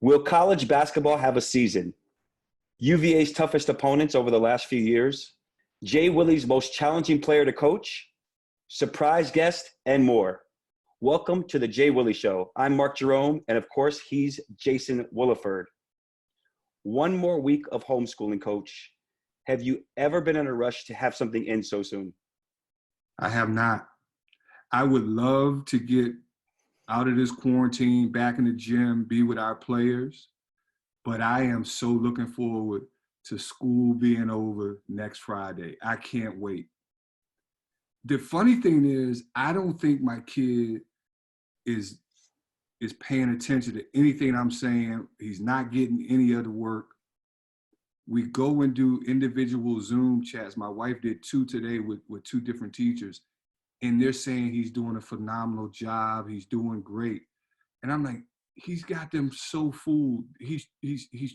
Will college basketball have a season? UVA's toughest opponents over the last few years, JWILLY's most challenging player to coach, surprise guest, and more. Welcome to the JWILLY Show. I'm Mark Jerome, and of course, he's Jason Williford. One more week of homeschooling, Coach. Have you ever been in a rush to have something in so soon? I have not. I would love to get out of this quarantine, back in the gym, be with our players. But I am so looking forward to school being over next Friday. I can't wait. The funny thing is, I don't think my kid is paying attention to anything I'm saying. He's not getting any other work. We go and do individual Zoom chats. My wife did 2 today with 2 different teachers. And they're saying he's doing a phenomenal job. He's doing great. And I'm like, he's got them so fooled. He's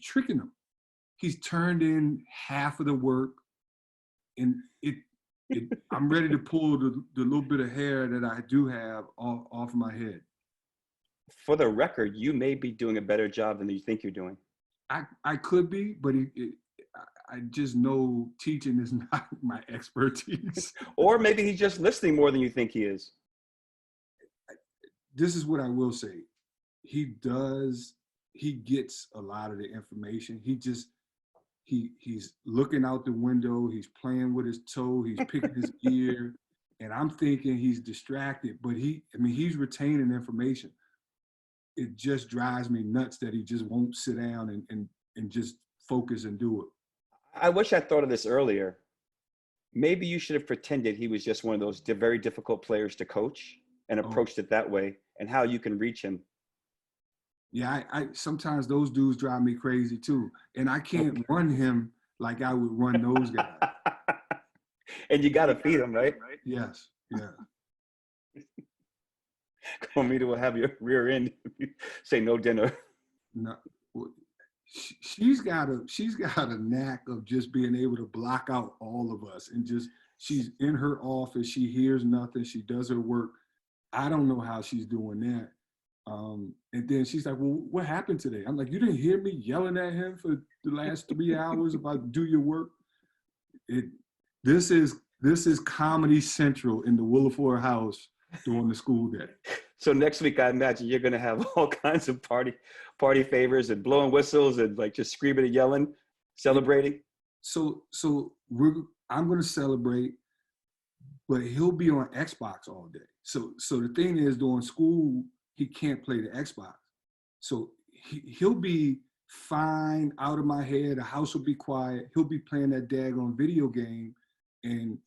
tricking them. He's turned in half of the work. And I'm ready to pull the little bit of hair that I do have off my head. For the record, you may be doing a better job than you think you're doing. I could be, but I just know teaching is not my expertise. Or maybe he's just listening more than you think he is. This is what I will say. He gets a lot of the information. He's looking out the window. He's playing with his toe. He's picking his ear. And I'm thinking he's distracted, but he's retaining information. It just drives me nuts that he just won't sit down and just focus and do it. I wish I thought of this earlier. Maybe you should have pretended he was just one of those very difficult players to coach and approached it that way, and how you can reach him. Yeah, I sometimes those dudes drive me crazy too. And I can't run him like I would run those guys. And you got to feed him, right? Yes, yeah. Call me to have your rear end. Say no dinner. No. She's got a knack of just being able to block out all of us, and just, she's in her office, she hears nothing, she does her work. I don't know how she's doing that. And then she's like, well, what happened today? I'm like, you didn't hear me yelling at him for the last 3 hours about do your work? This is Comedy Central in the Williford house during the school day. So next week, I imagine you're going to have all kinds of party favors and blowing whistles and like just screaming and yelling, celebrating. So I'm going to celebrate, but he'll be on Xbox all day. So the thing is, during school, he can't play the Xbox. So he'll be fine, out of my head. The house will be quiet. He'll be playing that daggone video game, and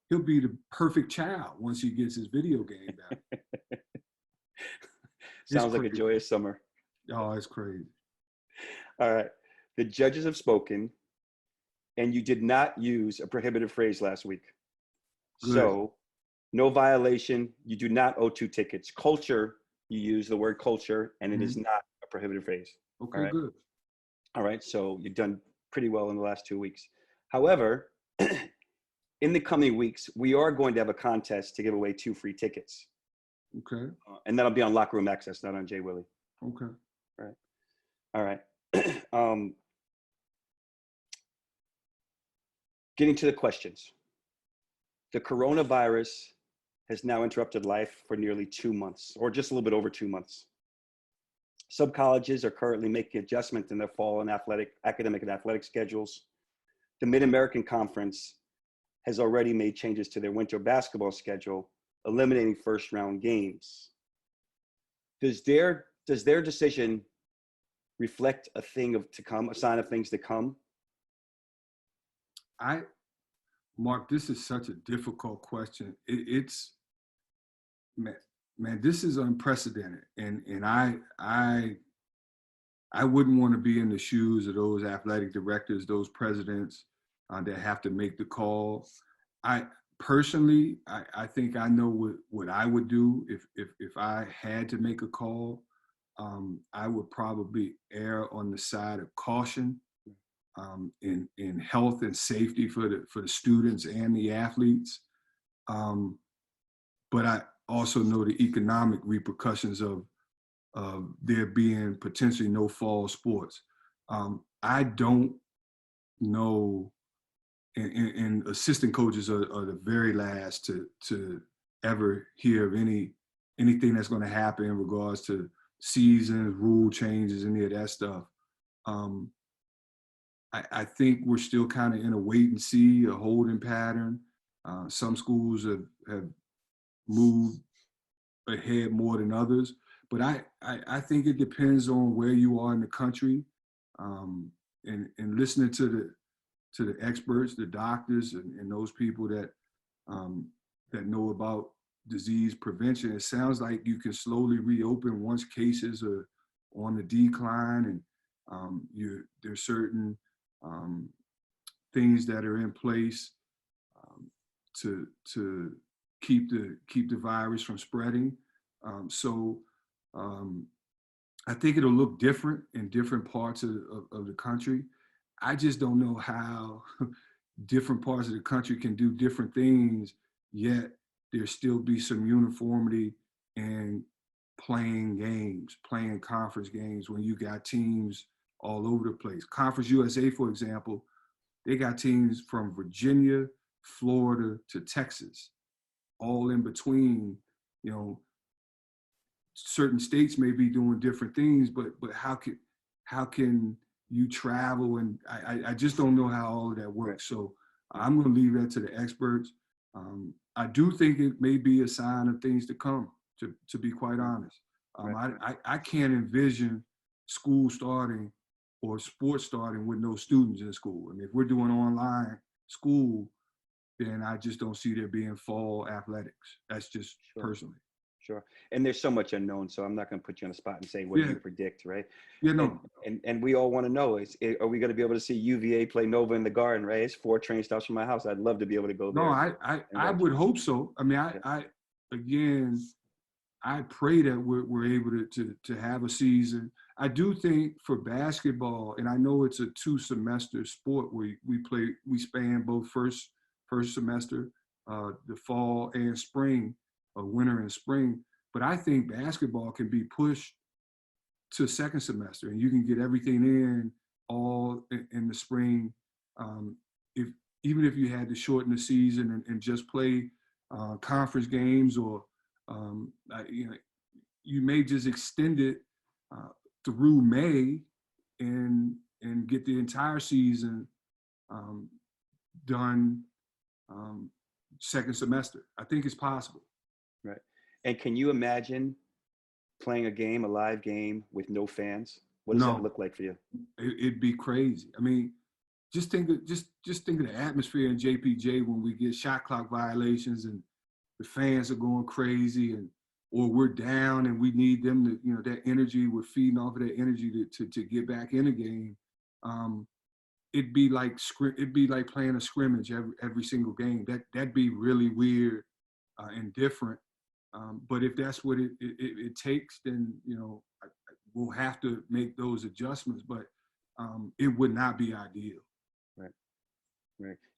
he'll be the perfect child once he gets his video game back. Sounds like a joyous summer. Oh, it's crazy. All right. The judges have spoken, and you did not use a prohibited phrase last week. Good. So no violation. You do not owe 2 tickets. Culture, you use the word culture, and it is not a prohibited phrase. Okay, right? Good. All right. So you've done pretty well in the last 2 weeks. However, in the coming weeks, we are going to have a contest to give away 2 free tickets. Okay. And that'll be on Locker Room Access, not on JWILLY. Okay. All right. Getting to the questions. The coronavirus has now interrupted life for nearly 2 months, or just a little bit over 2 months. Some colleges are currently making adjustments in their fall and academic and athletic schedules. The Mid-American Conference has already made changes to their winter basketball schedule, eliminating first-round games. Does their decision reflect a sign of things to come? Mark, this is such a difficult question. Man, this is unprecedented, and I wouldn't want to be in the shoes of those athletic directors, those presidents that have to make the call. Personally, I think I know what I would do if I had to make a call. I would probably err on the side of caution in health and safety for the students and the athletes. But I also know the economic repercussions of of there being potentially no fall sports. I don't know, and assistant coaches are the very last to ever hear of anything that's going to happen in regards to seasons, rule changes, any of that stuff. I think we're still kind of in a wait and see, a holding pattern. Some schools have moved ahead more than others, but I think it depends on where you are in the country, and listening to the experts, the doctors, and those people that know about disease prevention. It sounds like you can slowly reopen once cases are on the decline, and there's certain things that are in place to keep the virus from spreading. So I think it'll look different in different parts of the country. I just don't know how different parts of the country can do different things, yet there still be some uniformity in playing games, playing conference games when you got teams all over the place. Conference USA, for example, they got teams from Virginia, Florida to Texas, all in between. You know, certain states may be doing different things, but how can you travel? And I just don't know how all of that works. So I'm going to leave that to the experts. I do think it may be a sign of things to come, to be quite honest. I can't envision school starting or sports starting with no students in school. I mean, if we're doing online school, then I just don't see there being fall athletics. That's just personally. Sure. And there's so much unknown, so I'm not going to put you on the spot and say, what do you predict, right? Yeah, no. And we all want to know, are we going to be able to see UVA play Nova in the Garden, right? It's 4 train stops from my house. I'd love to be able to go there. No, I would hope so. I mean, I pray that we're able to have a season. I do think for basketball, and I know it's a 2-semester sport where we span both first semester, the fall and spring, winter and spring. But I think basketball can be pushed to second semester, and you can get everything in all in the spring. Even if you had to shorten the season and just play conference games, or you may just extend it through May and get the entire season done second semester. I think it's possible. Right. And can you imagine playing a live game with no fans? What does that look like for you? It'd be crazy. I mean, just think of the atmosphere in JPJ when we get shot clock violations and the fans are going crazy, or we're down and we need them to, that energy, we're feeding off of that energy to get back in a game. It'd be like playing a scrimmage every single game. That'd be really weird and different. But if that's what it takes, then we'll have to make those adjustments. But it would not be ideal. Right.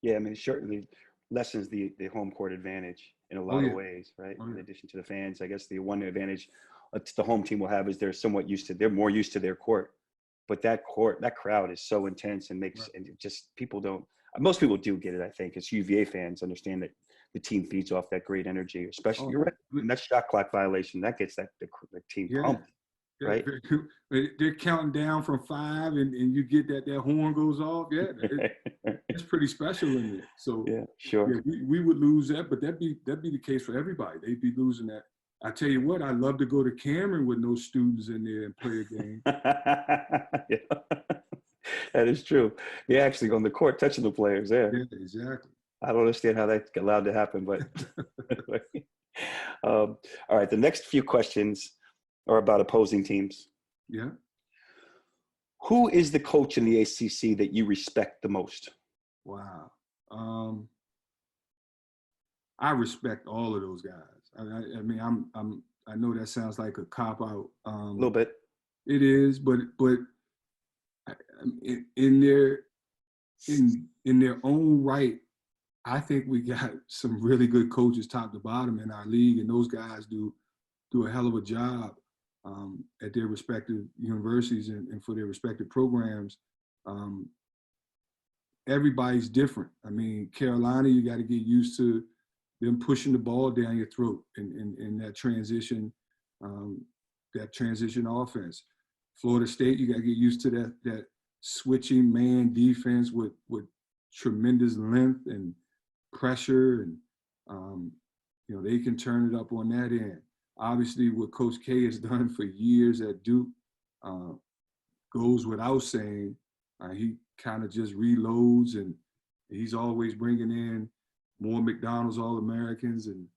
Yeah. I mean, it certainly lessens the home court advantage in a lot of ways, right? In addition to the fans, I guess the one advantage the home team will have is they're more used to their court. But that crowd is so intense and most people do get it, I think. It's UVA fans understand that the team feeds off that great energy, especially, you're right, and that shot clock violation, that gets the team pumped, right? They're counting down from 5 and you get that horn goes off. Yeah, it's pretty special in there. So yeah, sure. Yeah, we would lose that, but that'd be the case for everybody. They'd be losing that. I tell you what, I'd love to go to Cameron with no students in there and play a game. That is true. You're actually on the court touching the players there. Yeah, exactly. I don't understand how that's allowed to happen, but all right. The next few questions are about opposing teams. Yeah. Who is the coach in the ACC that you respect the most? Wow. I respect all of those guys. I mean, I know that sounds like a cop out. A little bit. It is, but in their own right, I think we got some really good coaches top to bottom in our league, and those guys do a hell of a job. at their respective universities and for their respective programs. Everybody's different. I mean, Carolina, you got to get used to them pushing the ball down your throat in that transition offense. Florida State, you got to get used to that switching man defense with tremendous length and pressure, and they can turn it up on that end. Obviously, what Coach K has done for years at Duke goes without saying. He kind of just reloads, and he's always bringing in more McDonald's All-Americans and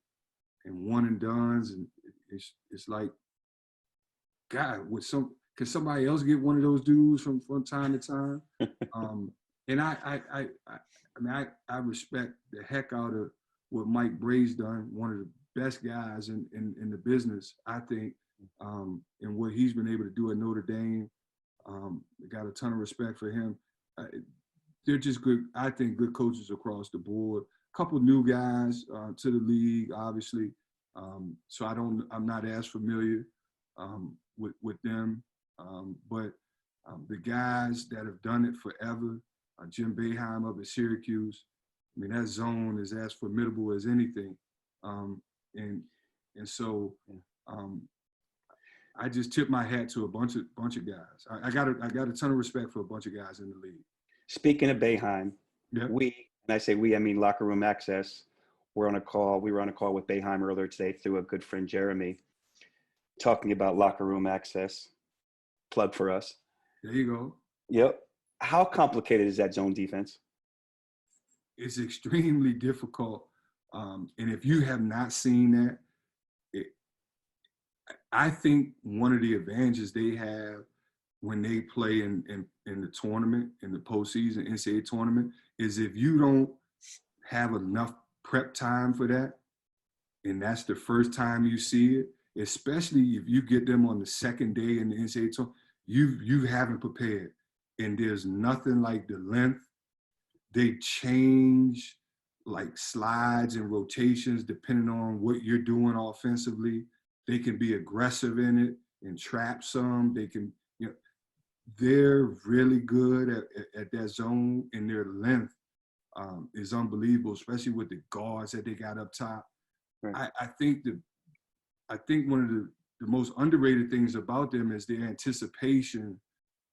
one and dones, and it's like, God, can somebody else get one of those dudes from time to time? And I respect the heck out of what Mike Bray's done, one of the best guys in the business, I think, and what he's been able to do at Notre Dame. Got a ton of respect for him. They're just good, I think, good coaches across the board. A couple new guys to the league, obviously. So I'm not as familiar with them. But the guys that have done it forever, Jim Boeheim up at Syracuse, I mean, that zone is as formidable as anything. And so I just tip my hat to a bunch of guys. I got a ton of respect for a bunch of guys in the league. Speaking of Boeheim, Yep. And I say we, I mean Locker Room Access. We were on a call with Boeheim earlier today through a good friend, Jeremy, talking about Locker Room Access. Plug for us. There you go. Yep. How complicated is that zone defense? It's extremely difficult. And if you have not seen that, I think one of the advantages they have when they play in the tournament, in the postseason, NCAA tournament, is if you don't have enough prep time for that, and that's the first time you see it, especially if you get them on the second day in the NCAA tournament, you haven't prepared. And there's nothing like the length. They change like slides and rotations depending on what you're doing offensively. They can be aggressive in it and trap some. They can, they're really good at that zone, and their length is unbelievable, especially with the guards that they got up top. Right. I think one of the most underrated things about them is their anticipation,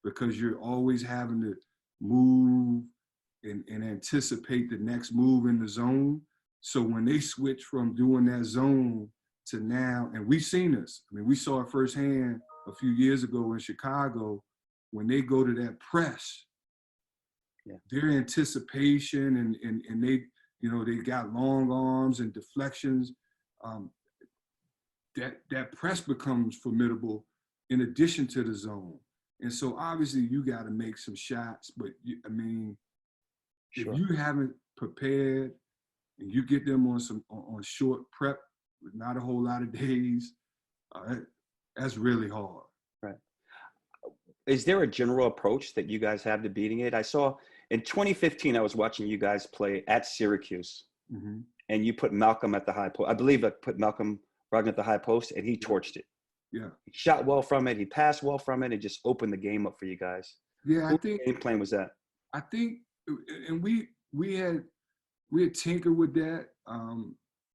because you're always having to move and anticipate the next move in the zone. So when they switch from doing that zone to now, and we've seen this. I mean, we saw it firsthand a few years ago in Chicago, when they go to that press, their anticipation and they, they got long arms and deflections. That press becomes formidable in addition to the zone. And so obviously you got to make some shots, but if you haven't prepared and you get them on short prep with not a whole lot of days, that's really hard. Right. Is there a general approach that you guys have to beating it? I saw in 2015, I was watching you guys play at Syracuse, and you put Malcolm at the high post. I believe I put Malcolm Brogdon at the high post, and he torched it. Yeah. He shot well from it. He passed well from it, and just opened the game up for you guys. Yeah, I think. What game plan was that? I think, and we had tinkered with that.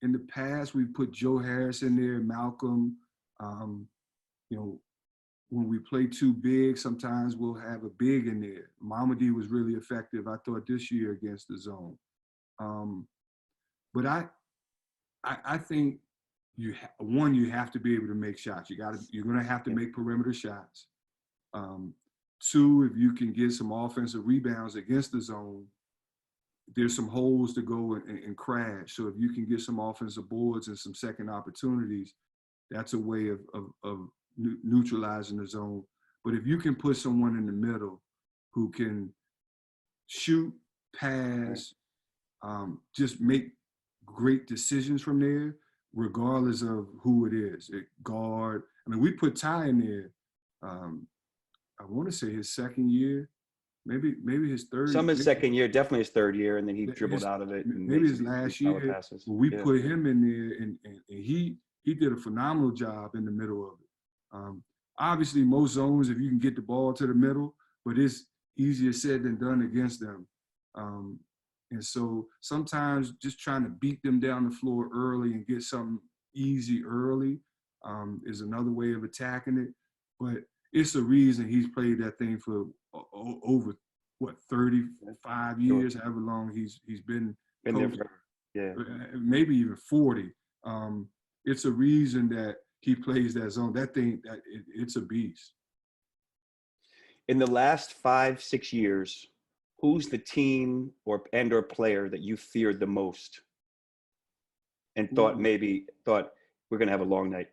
In the past, we put Joe Harris in there, Malcolm. When we play too big, sometimes we'll have a big in there. Mamadi was really effective, I thought, this year against the zone. But I think you have to be able to make shots. You're going to have to make perimeter shots. Two, if you can get some offensive rebounds against the zone, there's some holes to go and crash. So if you can get some offensive boards and some second opportunities, that's a way of neutralizing the zone. But if you can put someone in the middle who can shoot, pass, just make great decisions from there, regardless of who it is, guard. I mean, we put Ty in there. I want to say his second year, maybe his third. Some his second year, definitely his third year, and then he dribbled out of it. And maybe his last year. We put him in there, and he did a phenomenal job in the middle of it. Obviously, most zones, if you can get the ball to the middle, but it's easier said than done against them. And so sometimes just trying to beat them down the floor early and get something easy early is another way of attacking it. But it's a reason he's played that thing for over, what, 35 years, however long he's been there forever. Yeah. Maybe even 40. It's a reason that he plays that zone. That thing, it's a beast. In the last 5-6 years, who's the team or player that you feared the most and thought we're going to have a long night?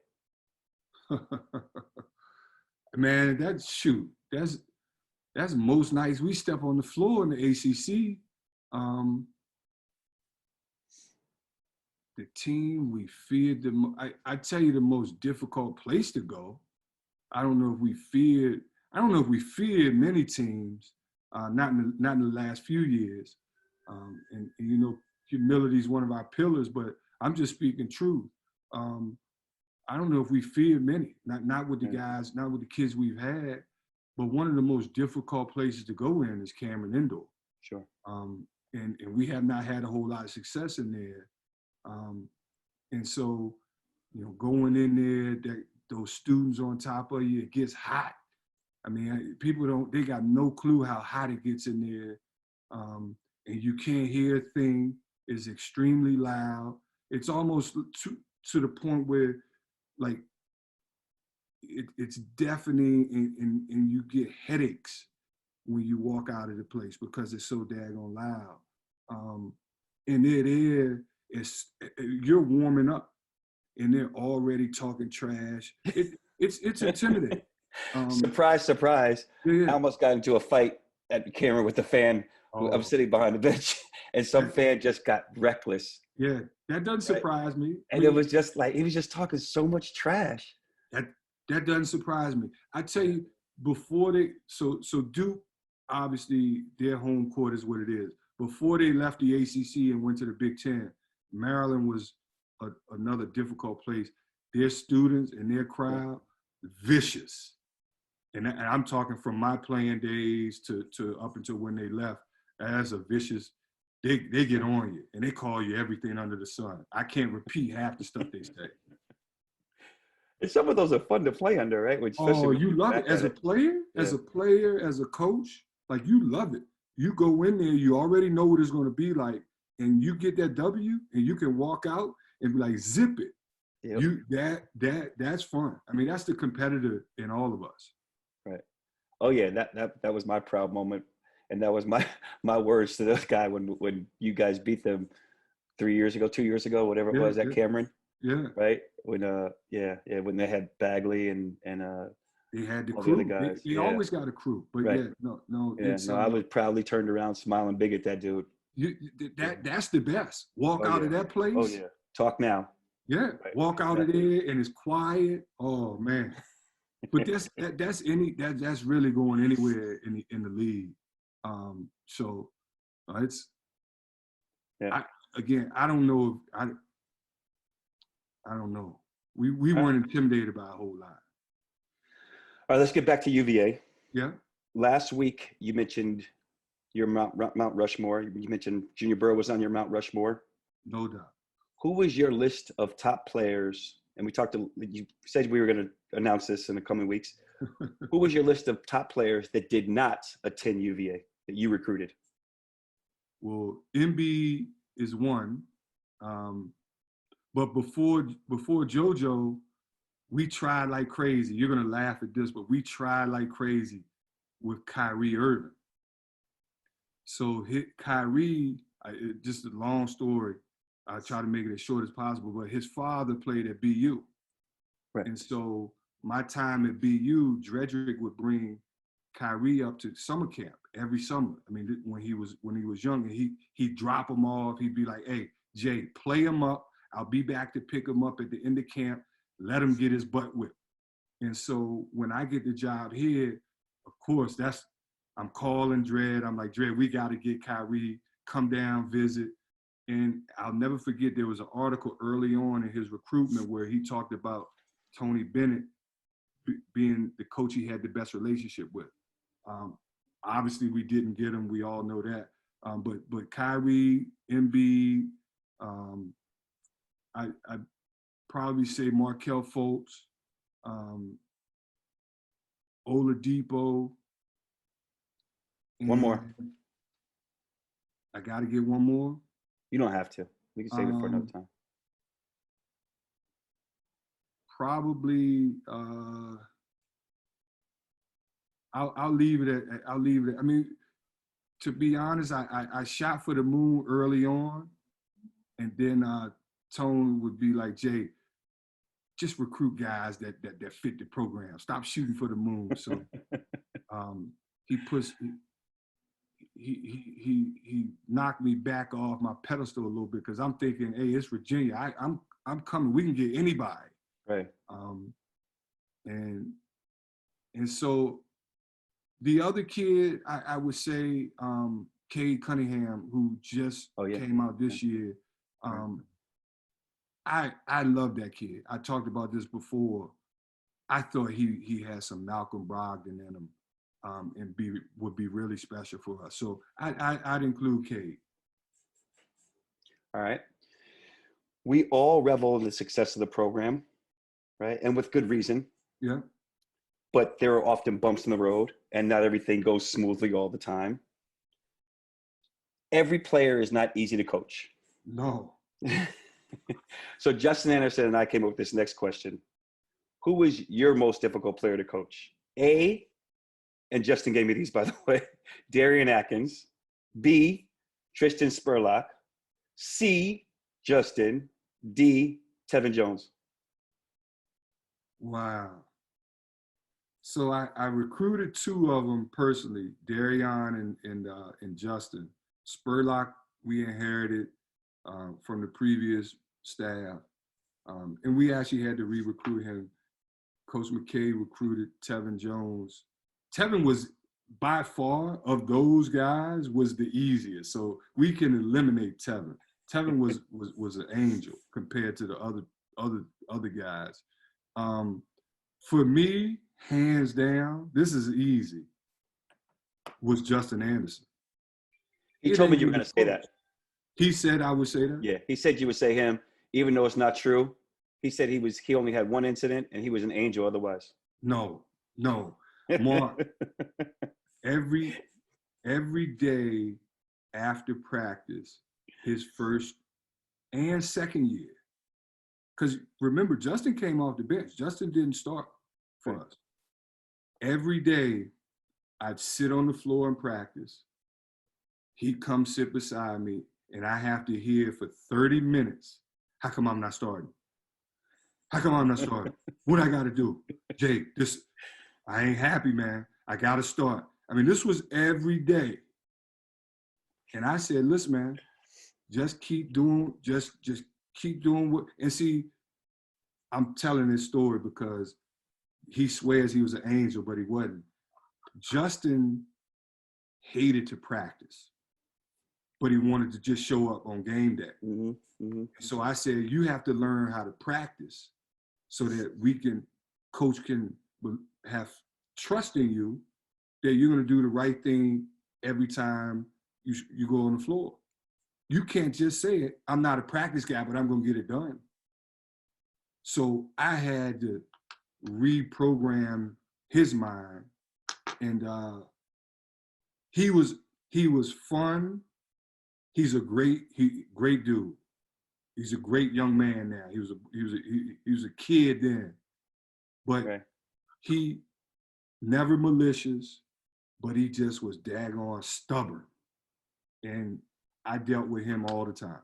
Man, that's most nights we step on the floor in the ACC. The team we feared I tell you the most difficult place to go. I don't know if we feared many teams, not in the last few years. And you know, humility is one of our pillars, but I'm just speaking truth. I don't know if we feared many, not with the guys, not with the kids we've had, but one of the most difficult places to go in is Cameron Indoor. Sure. And we have not had a whole lot of success in there. And so, you know, going in there, those students on top of you, it gets hot. I mean, they got no clue how hot it gets in there. And you can't hear a thing. It's extremely loud. It's almost to the point where, like, it's deafening and you get headaches when you walk out of the place because it's so daggone loud. And you're warming up and they're already talking trash. It's intimidating. Surprise. Yeah. I almost got into a fight at Cameron with the fan. I'm sitting behind the bench and some fan just got reckless. Yeah, that doesn't surprise me. And it was just like, he was just talking so much trash. That doesn't surprise me. I tell you, before so Duke, obviously their home court is what it is. Before they left the ACC and went to the Big Ten, Maryland was another difficult place. Their students and their crowd, vicious. And I'm talking from my playing days to up until when they left, as a vicious, they get on you and they call you everything under the sun. I can't repeat half the stuff they say. And some of those are fun to play under, right? You love it as a player, as a coach, like you love it. You go in there, you already know what it's going to be like, and you get that W, and you can walk out and be like, zip it. Yep. That's fun. I mean, that's the competitor in all of us. Right. Oh yeah, that was my proud moment, and that was my words to this guy when you guys beat them 2 years ago, whatever it was at Cameron. Yeah. Right. When when they had Bagley and they had the crew. Guys. They always got a crew, but no. Yeah, I was proudly turned around, smiling big at that dude. That's the best. Walk out of that place. Oh yeah. Talk now. Yeah. Right. Walk out of there and it's quiet. Oh man. But that's really going anywhere in the league. So it's. Yeah. I don't know. I don't know. We weren't intimidated by a whole lot. All right, let's get back to UVA. Yeah. Last week, you mentioned your Mount Rushmore. You mentioned Junior Burrough was on your Mount Rushmore. No doubt. Who was your list of top players? And you said we were going to announce this in the coming weeks. Who was your list of top players that did not attend UVA that you recruited? Well, MB is one. But before JoJo, we tried like crazy. You're going to laugh at this, but we tried like crazy with Kyrie Irving. So Kyrie, just a long story. I try to make it as short as possible, but his father played at BU. Right. And so my time at BU, Dredrick would bring Kyrie up to summer camp every summer. I mean, when he was young, and he'd drop him off. He'd be like, "Hey, Jay, play him up. I'll be back to pick him up at the end of camp. Let him get his butt whipped." And so when I get the job here, of course, I'm calling Dred. I'm like, Dred, we got to get Kyrie, come down, visit. And I'll never forget, there was an article early on in his recruitment where he talked about Tony Bennett being the coach he had the best relationship with. Obviously, we didn't get him. We all know that. But Kyrie, Embiid, I'd probably say Markelle Fultz, Oladipo. One more. I got to get one more. You don't have to. We can save it for another time. Probably. I'll leave it at. I'll leave it. I mean, to be honest, I shot for the moon early on, and then Tone would be like, Jay, just recruit guys that fit the program. Stop shooting for the moon. So he knocked me back off my pedestal a little bit because I'm thinking, hey, it's Virginia. I'm coming. We can get anybody. Right. And so the other kid, I would say, Cade Cunningham, who just came out this year. I love that kid. I talked about this before. I thought he had some Malcolm Brogdon in him, and would be really special for us. So I'd include Cade. All right. We all revel in the success of the program, right? And with good reason. Yeah. But there are often bumps in the road, and not everything goes smoothly all the time. Every player is not easy to coach. No. So Justin Anderson and I came up with this next question. Who was your most difficult player to coach? A, and Justin gave me these, by the way, Darian Atkins. B, Tristan Spurlock. C, Justin. D, Tevin Jones. Wow. So I recruited two of them personally, Darian and Justin. Spurlock, we inherited from the previous staff. And we actually had to re-recruit him. Coach McKay recruited Tevin Jones. Tevin was, by far, of those guys, was the easiest. So we can eliminate Tevin. Tevin was an angel compared to the other guys. For me, hands down, this is easy, was Justin Anderson. He told me you were going to say that. He said I would say that? Yeah, he said you would say him, even though it's not true. He said he only had one incident, and he was an angel otherwise. No. Mark, every day after practice, his first and second year, because remember, Justin came off the bench. Justin didn't start for us. Every day, I'd sit on the floor and practice. He'd come sit beside me, and I have to hear for 30 minutes, how come I'm not starting? How come I'm not starting? What I got to do? Jake, I ain't happy, man. I got to start. I mean, this was every day. And I said, listen, man, just keep doing, just keep doing what, and see, I'm telling this story because he swears he was an angel, but he wasn't. Justin hated to practice, but he wanted to just show up on game day. Mm-hmm. Mm-hmm. So I said, you have to learn how to practice so that coach can have trust in you that you're going to do the right thing every time you go on the floor. You can't just say it, I'm not a practice guy, but I'm going to get it done. So I had to reprogram his mind. And he was fun. He's a great dude. He's a great young man now. He was a kid then, but he never malicious, but he just was daggone stubborn. And I dealt with him all the time.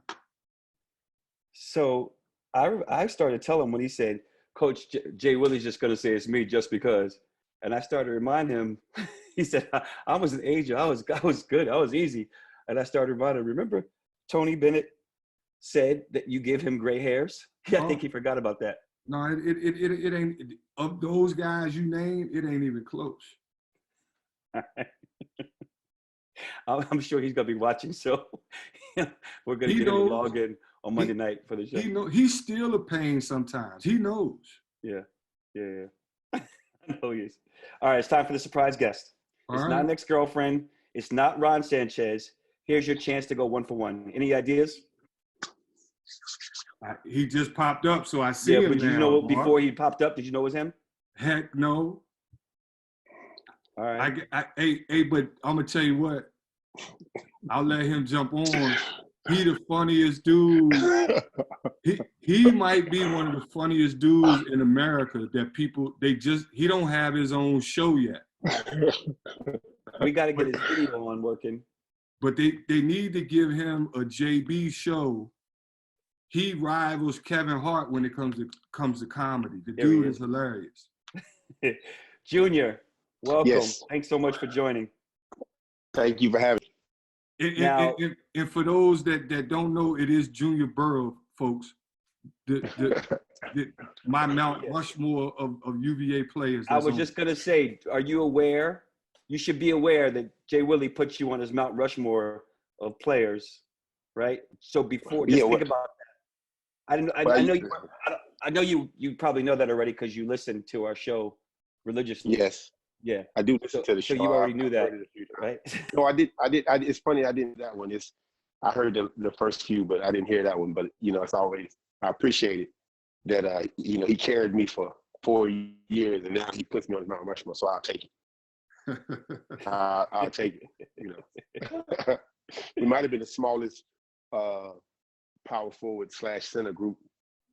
So I started telling him when he said, Coach JWILLY's just going to say it's me just because. And I started to remind him, he said, I was an angel. I was good. I was easy. And I started reminding him, remember Tony Bennett said that you give him gray hairs? I think he forgot about that. No, it ain't, of those guys you named, it ain't even close. I'm sure he's going to be watching. So we're going to get him to log in on Monday night for the show. He's still a pain sometimes. He knows. Yeah. Oh, yes. All right, it's time for the surprise guest. It's not an ex-girlfriend. It's not Ron Sanchez. Here's your chance to go 1 for 1. Any ideas? He just popped up, so I see Yeah, him but you now. know before he popped up, did you know it was him? Heck no. All right. Hey, but I'm gonna tell you what. I'll let him jump on. He the funniest dude. He might be one of the funniest dudes in America that people he don't have his own show yet. We got to get his video on working. But they need to give him a JB show. He rivals Kevin Hart when it comes to comedy. The dude is hilarious. Junior, welcome. Yes. Thanks so much for joining. Thank you for having me. And for those that don't know, it is Junior Burrough, folks. My Mount Rushmore of UVA players. I was just going to say, are you aware? You should be aware that Jay Willy puts you on his Mount Rushmore of players, right? So before, think about that. I know you probably know that already because you listen to our show religiously. Yes. Yeah. I do listen to the show. So you already knew that, right? No, I did. It's funny. I didn't that one. I heard the first few, but I didn't hear that one. But it's always, I appreciate it that he carried me for 4 years, and now he puts me on Mount Rushmore. So I'll take it. I'll take it. We might have been the smallest power forward / center group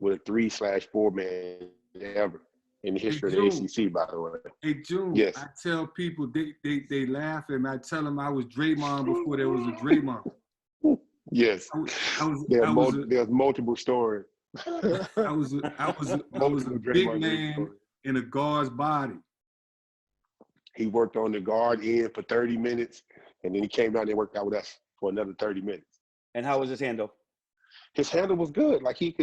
with a 3/4 man ever in the history of the ACC, by the way. Hey, June, yes. I tell people, they laugh at me. I tell them I was Draymond before there was a Draymond. Yes. There's multiple stories. I was a big man in a guard's body. He worked on the guard end for 30 minutes, and then he came down and worked out with us for another 30 minutes. And how was his handle? His handle was good. Like you're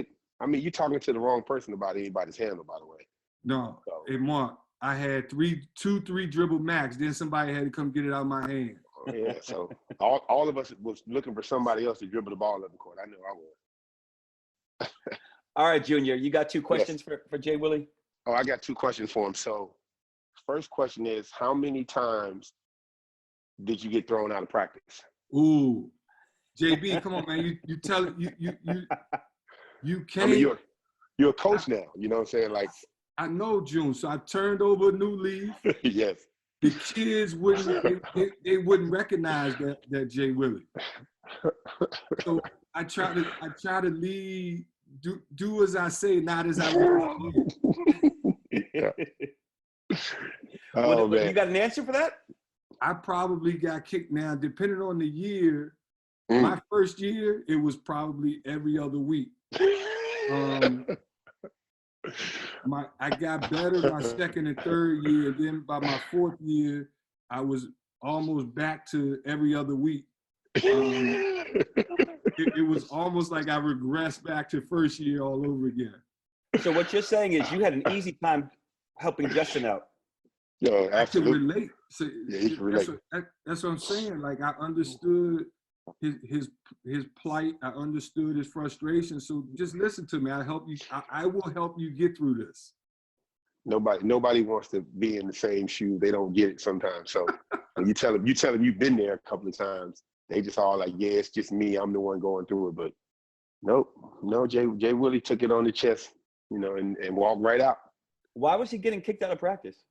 talking to the wrong person about anybody's handle, by the way. No, hey Mark, I had 3 dribble max. Then somebody had to come get it out of my hand. Oh, yeah, so all of us was looking for somebody else to dribble the ball up the court. I knew I was. All right, Junior, you got 2 questions for Jay Willy? Oh, I got 2 questions for him. So, first question is, how many times did you get thrown out of practice? Ooh, JB, come on, man. You tell it. You can't. I mean, you're a coach now. You know what I'm saying? Like, I know, June. So I turned over a new leaf. Yes. The kids wouldn't recognize that Jay Willy. So I try to lead, do as I say, not as I want to do. Yeah. Man. You got an answer for that? I probably got kicked. Now, depending on the year, my first year, it was probably every other week. I got better my second and third year. Then by my 4th year, I was almost back to every other week. It was almost like I regressed back to first year all over again. So what you're saying is you had an easy time helping Justin out. No, absolutely. I can relate. So yeah, you can relate. That's what I'm saying. Like I understood his plight. I understood his frustration. So just listen to me. I will help you get through this. Nobody wants to be in the same shoe. They don't get it sometimes. So when you tell them you've been there a couple of times, they just all like, yeah, it's just me. I'm the one going through it. But no, Jay Willy took it on the chest, and walked right out. Why was he getting kicked out of practice?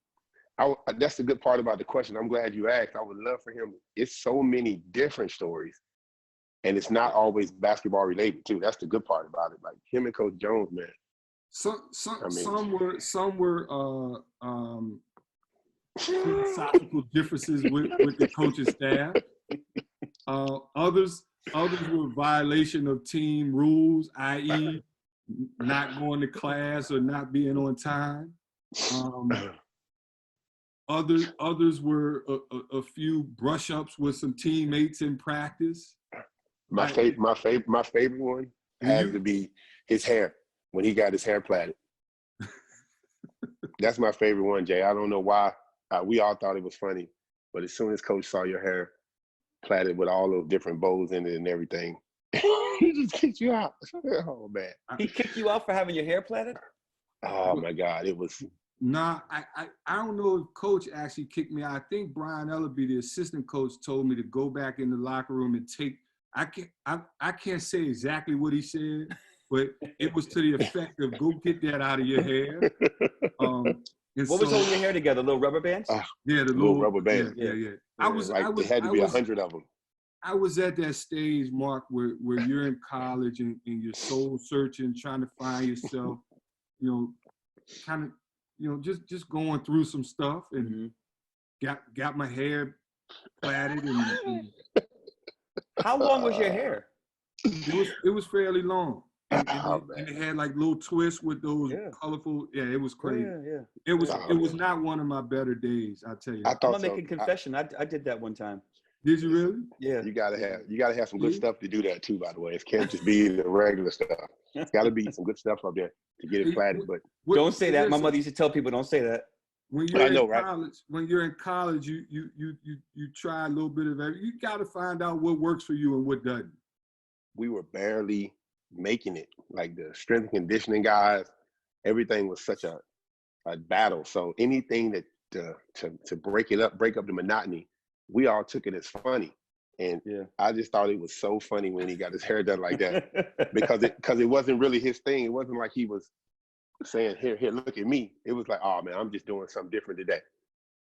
That's the good part about the question. I'm glad you asked. I would love for him. It's so many different stories, and it's not always basketball related too. That's the good part about it. Like him and Coach Jones, man. Some were philosophical differences with the coaching staff. Others were violation of team rules, i.e., not going to class or not being on time. Others were a few brush-ups with some teammates in practice. My favorite one has to be his hair when he got his hair plaited. That's my favorite one, Jay. I don't know why. We all thought it was funny, but as soon as Coach saw your hair plaited with all those different bows in it and everything, he just kicked you out. Oh man! He kicked you out for having your hair plaited? Oh my God! It was Nah, I don't know if coach actually kicked me out. I think Brian Ellaby, the assistant coach, told me to go back in the locker room and take. I can't say exactly what he said, but it was to the effect of go get that out of your hair. What was holding your hair together? Little rubber bands? Yeah, the little rubber band. Yeah. It had to be 100 of them. I was at that stage, Mark, where you're in college and you're soul searching, trying to find yourself, kind of, just going through some stuff, and got my hair plaited and How long was your hair? it was fairly long. And Oh, it had like little twists with those colorful. Yeah, it was crazy. It was not one of my better days, I tell you. I'm gonna make a confession. I did that one time. Did you really? Yeah. You gotta have some good stuff to do that too. By the way, it can't just be the regular stuff. It's got to be some good stuff up there to get it plaited. But don't say that. My mother used to tell people, don't say that. When you're in college, when you're in college, you try a little bit of everything. You got to find out what works for you and what doesn't. We were barely making it. Like the strength and conditioning guys, everything was such a battle. So anything that to break up the monotony, we all took it as funny. And I just thought it was so funny when he got his hair done like that, because it wasn't really his thing. It wasn't like he was saying, here, look at me. It was like, oh man, I'm just doing something different today.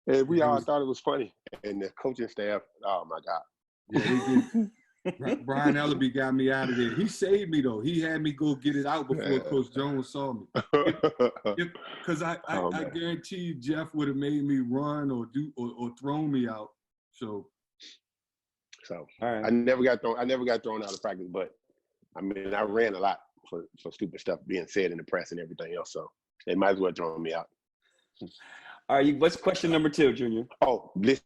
And we all thought it was funny. And the coaching staff, oh my God. Yeah, Brian Ellaby got me out of there. He saved me though. He had me go get it out before Coach Jones saw me. Because I guarantee you Jeff would have made me run or thrown me out. So all right. I never got thrown out of practice, but I mean I ran a lot for stupid stuff being said in the press and everything else. So they might as well throw me out. All right, what's question number 2, Junior? Oh, this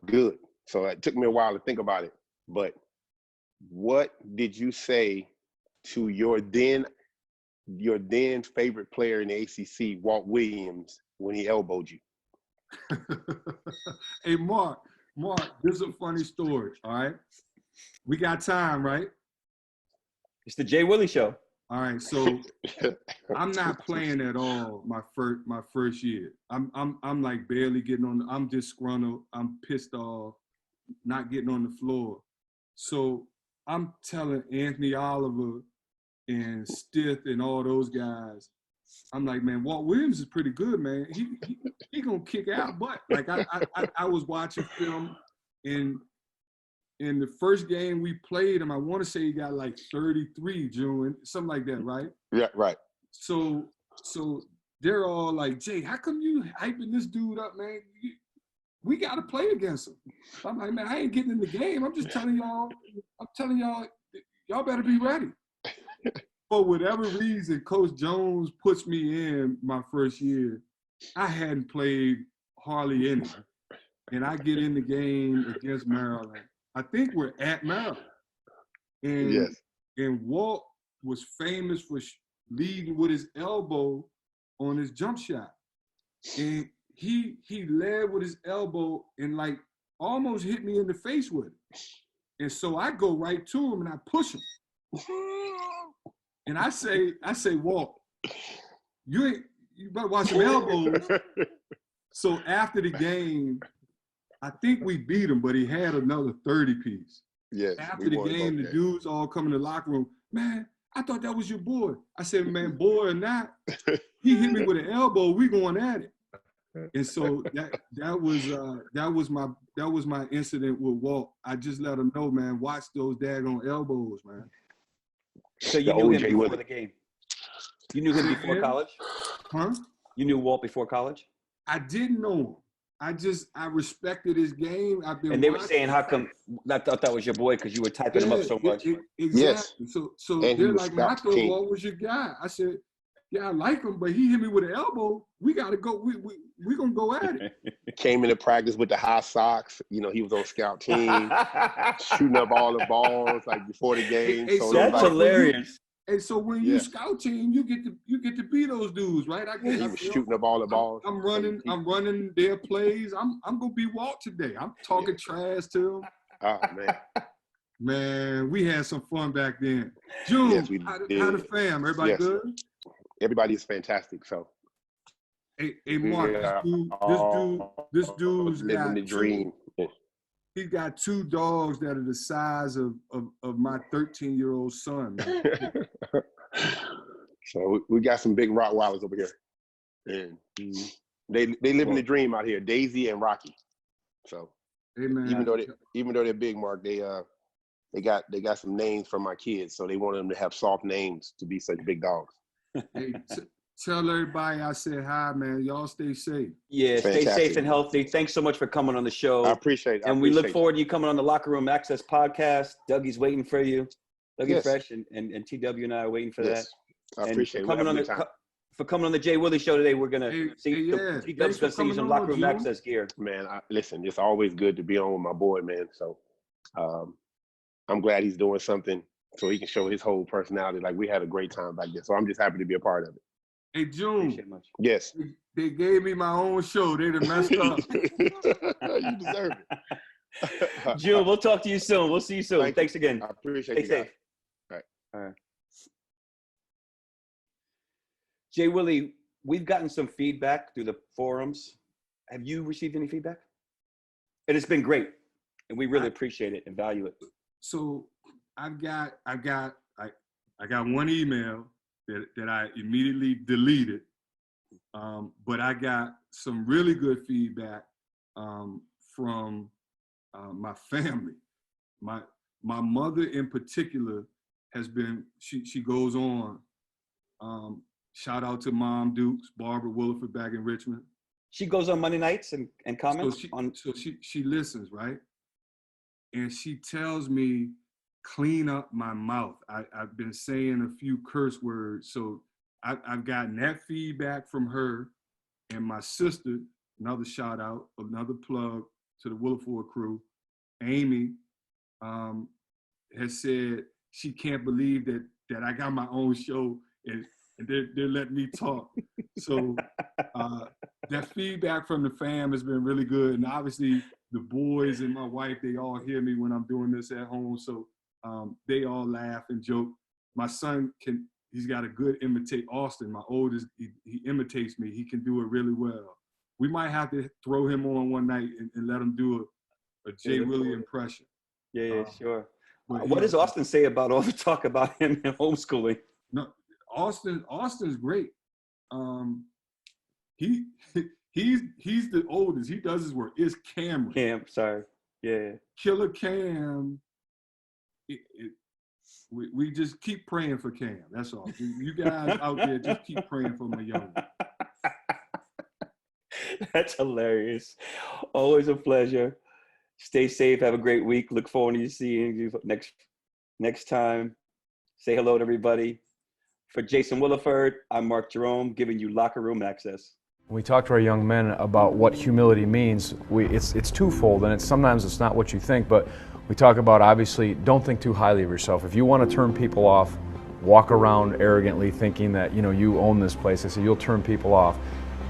good. So it took me a while to think about it, but what did you say to your then favorite player in the ACC, Walt Williams, when he elbowed you? Hey, Mark, this is a funny story, all right? We got time, right? It's the JWILLY Show. All right, so I'm not playing at all my first year. I'm like barely getting on. I'm disgruntled. I'm pissed off, not getting on the floor. So I'm telling Anthony Oliver and Stith and all those guys, I'm like, man, Walt Williams is pretty good, man. He gonna kick out butt. Like I was watching film in the first game we played him. I want to say he got like 33, June, something like that, right? Yeah, right. So they're all like, Jay, how come you hyping this dude up, man? We got to play against him. I'm like, man, I ain't getting in the game. I'm just telling y'all, y'all better be ready. For whatever reason, Coach Jones puts me in my first year. I hadn't played hardly any. And I get in the game against Maryland. I think we're at Maryland. And Walt was famous for leading with his elbow on his jump shot. And he led with his elbow and like almost hit me in the face with it. And so I go right to him and I push him. And I say, Walt, you better watch some elbows. So after the game, I think we beat him, but he had another 30-piece. Yes. After the game, the dudes all come in the locker room. Man, I thought that was your boy. I said, man, boy or not, he hit me with an elbow. We going at it. And so that was my incident with Walt. I just let him know, man, watch those daggone elbows, man. So you knew him before the game? You knew him before college? Huh? You knew Walt before college? I didn't know him. I respected his game. And they were saying, how come I thought that was your boy because you were typing him up so much? Exactly. Yes. So they're like, man, I thought Walt was your guy. I said, yeah, I like him, but he hit me with an elbow. We got to go. We're going to go at it. Came into practice with the high socks. You know, he was on scout team, shooting up all the balls like before the game. Hey, so that's hilarious. And so when you scout team, you get to be those dudes, right? He was shooting up all the balls. I'm running their plays. I'm gonna be Walt today. I'm talking trash to him. Oh man. Man, we had some fun back then. June, Yes, how the fam? Everybody good? Everybody is fantastic. So Hey, Mark, Yeah, this dude's living got the dream. he's got 2 dogs that are the size of my 13-year-old son. So we got some big Rottweilers over here, and they living the dream out here. Daisy and Rocky. So Hey, man. even though they're big, Mark, they got some names for my kids, so they want them to have soft names to be such big dogs. Hey, tell everybody I said hi, man. Y'all stay safe. Yeah, Fantastic. stay safe and healthy. Thanks so much for coming on the show. I appreciate it. And we look forward to you coming on the Locker Room Access podcast. Dougie's waiting for you. Dougie Fresh and TW and I are waiting for that. I appreciate it. For coming on the JWILLY Show today, we're gonna see TW's gonna see you some Locker Room Access gear. Man, listen, it's always good to be on with my boy, man. So I'm glad he's doing something so he can show his whole personality. Like, we had a great time back there. So I'm just happy to be a part of it. Hey, June. Yes. They gave me my own show. They done messed up. You deserve it. June, we'll talk to you soon. We'll see you soon. Thanks again. I appreciate Stay safe. All right. JWILLY, we've gotten some feedback through the forums. Have you received any feedback? And it's been great, and we really appreciate it and value it. So I got one email that I immediately deleted, but I got some really good feedback from my family. My mother in particular has been, she goes on. Shout out to Mom Dukes, Barbara Williford back in Richmond. She goes on Monday nights and comments. So she listens, right? And she tells me, clean up my mouth. I've been saying a few curse words. So I've gotten that feedback from her, and my sister, another shout out, another plug to the Williford crew, Amy, has said she can't believe that I got my own show and they're letting me talk. So that feedback from the fam has been really good. And obviously the boys and my wife, they all hear me when I'm doing this at home. So they all laugh and joke. My son he's got a good imitate. Austin, my oldest, he imitates me. He can do it really well. We might have to throw him on one night and let him do a JWILLY impression. Yeah, sure. What does Austin say about all the talk about him and homeschooling? No, Austin's great. He's the oldest. He does his work. It's Cameron. Cam, sorry. Yeah. Killer Cam. We just keep praying for Cam. That's all. You guys out there, just keep praying for my young one. That's hilarious. Always a pleasure. Stay safe. Have a great week. Look forward to seeing you next time. Say hello to everybody. For Jason Williford, I'm Mark Jerome, giving you Locker Room Access. When we talk to our young men about what humility means, it's twofold, and sometimes it's not what you think, but we talk about, obviously, don't think too highly of yourself. If you want to turn people off, walk around arrogantly thinking that you own this place. I say you'll turn people off.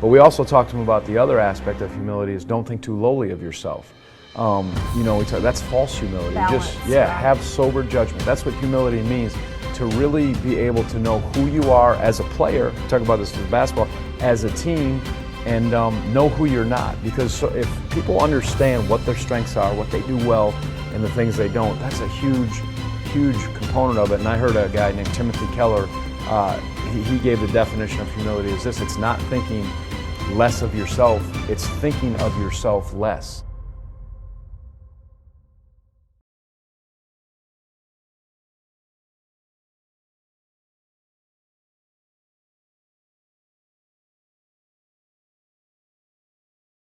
But we also talk to them about the other aspect of humility is don't think too lowly of yourself. That's false humility. Balance, have sober judgment. That's what humility means, to really be able to know who you are as a player. We talk about this with basketball, as a team, and know who you're not. Because if people understand what their strengths are, what they do well, and the things they don't, that's a huge component of it. And I heard a guy named Timothy Keller, he gave the definition of humility as this: it's not thinking less of yourself, it's thinking of yourself less.